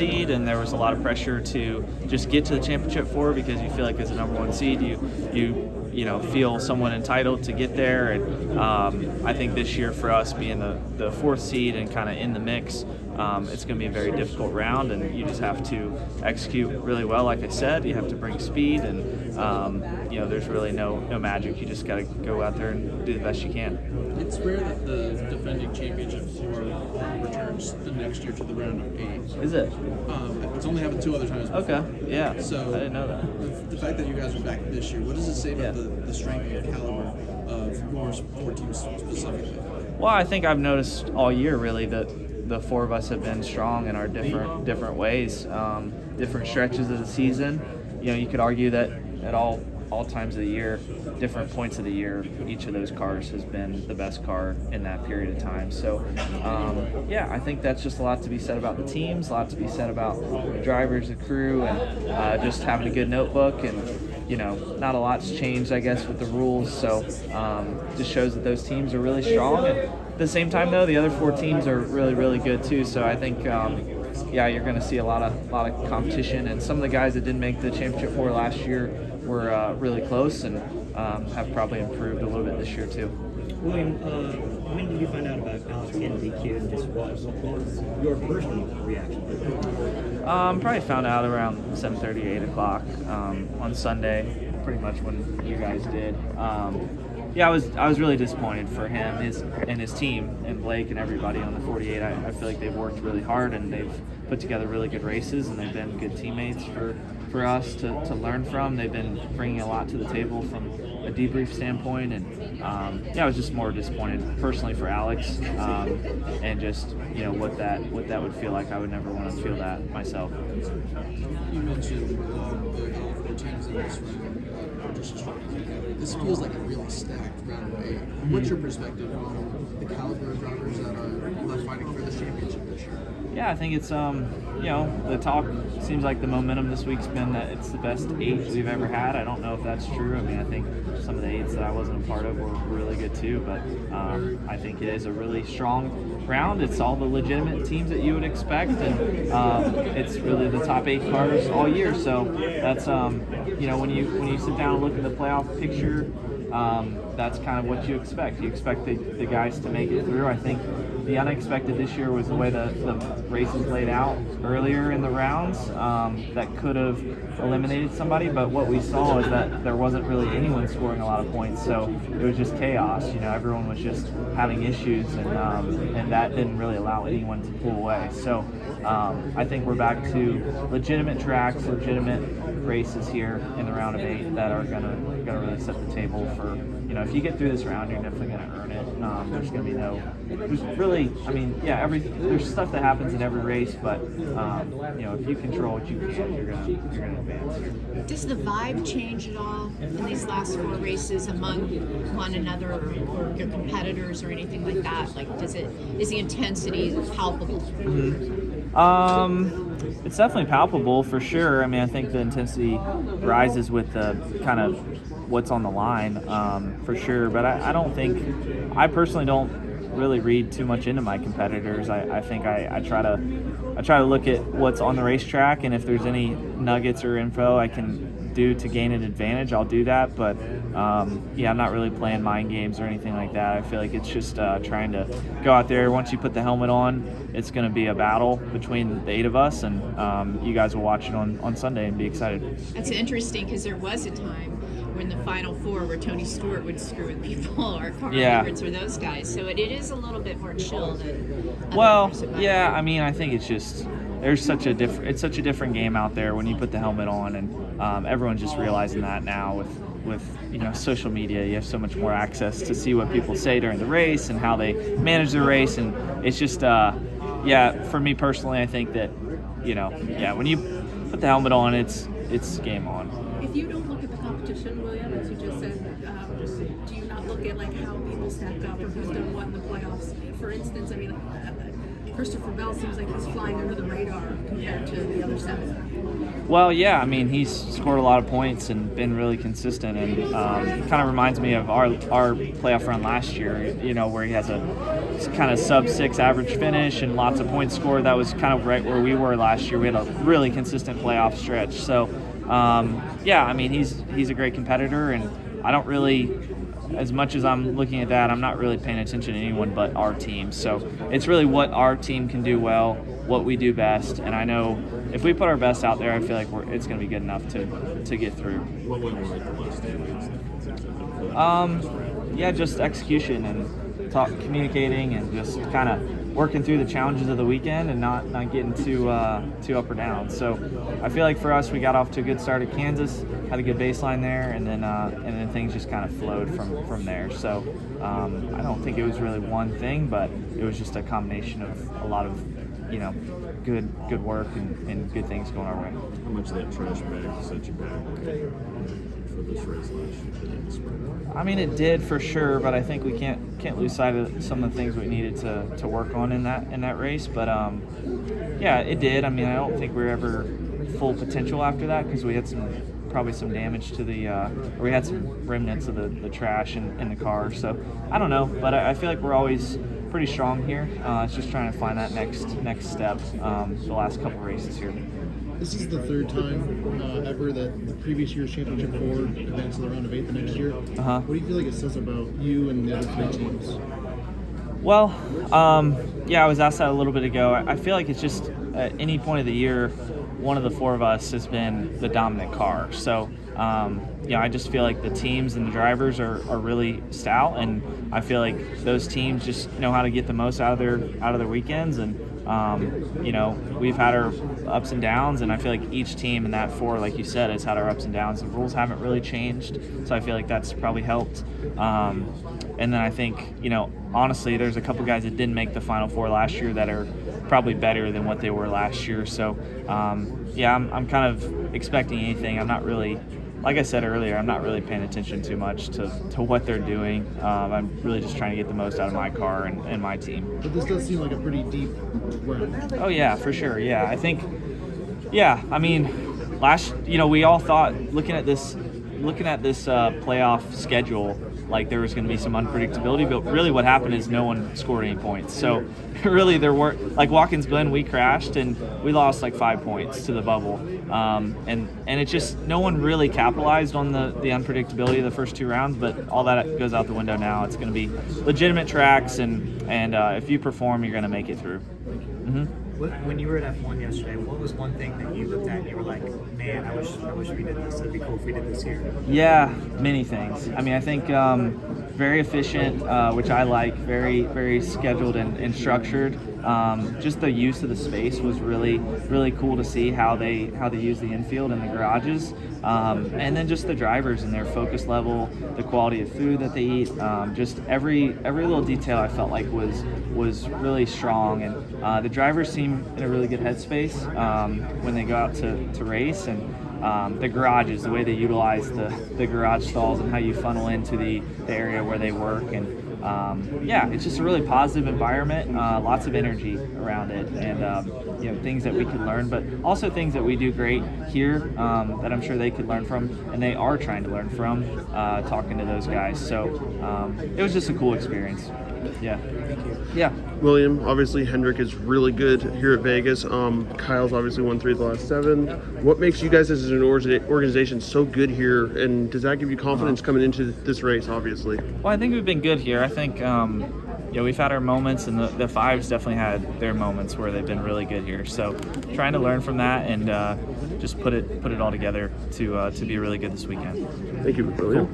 seed, and there was a lot of pressure to just get to the championship four because you feel like as a number one seed you know feel somewhat entitled to get there. And I think this year for us being the fourth seed and kind of in the mix, it's going to be a very difficult round, and you just have to execute really well. Like I said, you have to bring speed, and you know there's really no magic. You just got to go out there and do the best you can. It's rare that the defending championship four returns the next year to the round of 8. Is it? It's only happened 2 other times before. Okay, yeah. So I didn't know that. The fact that you guys are back this year, what does it say about the strength and caliber of your 4 teams specifically? Well, I think I've noticed all year really that the 4 of us have been strong in our different ways, different stretches of the season. You know, you could argue that at all times of the year, different points of the year, each of those cars has been the best car in that period of time. So, yeah, I think that's just a lot to be said about the teams, a lot to be said about the drivers, the crew, and just having a good notebook. And, you know, not a lot's changed, I guess, with the rules. So, just shows that those teams are really strong. And at the same time, though, the other 4 teams are really, really good, too. So I think, yeah, you're going to see a lot of competition. And some of the guys that didn't make the championship 4 last year were really close and have probably improved a little bit this year too. William, when did you find out about Alex getting DQ, and just what was your personal reaction? Probably found out around 7:30, 8 o'clock on Sunday, pretty much when you guys did. Yeah, I was really disappointed for him and his team and Blake and everybody on the 48. I feel like they've worked really hard and they've put together really good races, and they've been good teammates for us to learn from. They've been bringing a lot to the table from a debrief standpoint, and yeah, I was just more disappointed personally for Alex, and just what that would feel like. I would never want to feel that myself. You mentioned the 4 teams in this round are just as strong together. This feels like a really stacked round of 8. What's your perspective on the caliber of drivers that are left fighting for this championship this year? Yeah, I think it's the talk seems like the momentum this week's been that it's the best 8 we've ever had. I don't know if that's true. I mean, I think some of the 8s that I wasn't a part of were really good too, but I think it is a really strong round. It's all the legitimate teams that you would expect, and it's really the top 8 cars all year. So that's when you sit down and look at the playoff picture, that's kind of what you expect. You expect the guys to make it through. I think the unexpected this year was the way the races laid out earlier in the rounds, that could have eliminated somebody, but what we saw is that there wasn't really anyone scoring a lot of points, so it was just chaos. Everyone was just having issues, and that didn't really allow anyone to pull away. So I think we're back to legitimate tracks, legitimate races here in the round of 8 that are gonna really set the table for, if you get through this round, you're definitely gonna earn it. There's gonna be there's stuff that happens in every race, but if you control what you can, you're gonna advance. Does the vibe change at all in these last 4 races among one another or your competitors or anything like that? Like, is the intensity palpable? It's definitely palpable for sure. I mean, I think the intensity rises with the kind of what's on the line, for sure. But I personally don't really read too much into my competitors. I think I try to look at what's on the racetrack, and if there's any nuggets or info I can do to gain an advantage, I'll do that. But I'm not really playing mind games or anything like that. I feel like it's just trying to go out there. Once you put the helmet on, it's going to be a battle between the 8 of us, and you guys will watch it on Sunday and be excited. That's interesting, because there was a time when the Final 4 where Tony Stewart would screw with people, or Carl Edwards, or those guys. So it is a little bit more chill than I mean, I think it's just it's such a different game out there when you put the helmet on, and everyone's just realizing that now with social media. You have so much more access to see what people say during the race and how they manage the race, and it's just for me personally, I think that when you put the helmet on, it's game on. If you don't look at the competition, William, as you just said, do you not look at how people stack up or who's done what in the playoffs? For instance, I mean, Christopher Bell seems like he's flying under the radar compared to the other 7. Well, yeah, I mean, he's scored a lot of points and been really consistent, and kind of reminds me of our playoff run last year, where he has a kind of sub-6 average finish and lots of points scored. That was kind of right where we were last year. We had a really consistent playoff stretch. So, yeah, I mean, he's a great competitor, and I don't really, as much as I'm looking at that, I'm not really paying attention to anyone but our team. So it's really what our team can do well, what we do best, and I know if we put our best out there, I feel like it's going to be good enough to get through. What went right the last 2 weeks? Yeah, just execution and communicating and just kind of working through the challenges of the weekend and not getting too up or down. So I feel like for us, we got off to a good start at Kansas, had a good baseline there, and then things just kind of flowed from there. So I don't think it was really one thing, but it was just a combination of a lot of good work and good things going our way. How much of that trash bag set you back for this race last year in the spring? I mean, it did for sure, but I think we can't lose sight of some of the things we needed to work on in that race. But yeah, it did. I mean, I don't think we were ever full potential after that because we had probably some damage to we had some remnants of the trash in the car. So I don't know, but I feel like we're always pretty strong here. It's just trying to find that next step. The last couple races here. This is the third time ever that the previous year's championship 4 advanced to the round of 8 the next year. What do you feel like it says about you and the other 3 teams? Well, yeah, I was asked that a little bit ago. I feel like it's just at any point of the year, one of the 4 of us has been the dominant car. So, I just feel like the teams and the drivers are really stout, and I feel like those teams just know how to get the most out of their weekends. And we've had our ups and downs, and I feel like each team in that 4, like you said, has had our ups and downs. The rules haven't really changed, so I feel like that's probably helped. And then I think, honestly, there's a couple guys that didn't make the Final 4 last year that are probably better than what they were last year. So, I'm kind of expecting anything. I'm not really, like I said earlier, I'm not really paying attention too much to what they're doing. I'm really just trying to get the most out of my car and my team. But this does seem like a pretty deep round. Oh, yeah, for sure. Yeah, I think, I mean, we all thought looking at this playoff schedule, like there was going to be some unpredictability, but really what happened is no one scored any points. So really there weren't, like Watkins Glen, we crashed and we lost like 5 points to the bubble. And it's just, no one really capitalized on the unpredictability of the first 2 rounds, but all that goes out the window now. It's going to be legitimate tracks, and if you perform, you're going to make it through. Mm-hmm. When you were at F1 yesterday, what was one thing that you looked at and you were like, man, I wish we did this. It'd be cool if we did this here. Yeah, many things. I mean, I think very efficient, which I like, very, very scheduled and structured. Just the use of the space was really, really cool to see how they use the infield and the garages. And then just the drivers and their focus level, the quality of food that they eat, just every little detail I felt like was really strong. And the drivers seem in a really good headspace when they go out to race. And the garages, the way they utilize the garage stalls and how you funnel into the area where they work. And it's just a really positive environment, lots of energy around it, and things that we could learn, but also things that we do great here that I'm sure they could learn from, and they are trying to learn from, talking to those guys. So it was just a cool experience. Yeah. William, obviously Hendrick is really good here at Vegas. Kyle's obviously won 3 of the last 7. What makes you guys as an organization so good here, and does that give you confidence coming into this race, obviously? Well, I think we've been good here. I think we've had our moments, and the 5s definitely had their moments where they've been really good here. So trying to learn from that and just put it all together to be really good this weekend. Thank you, William.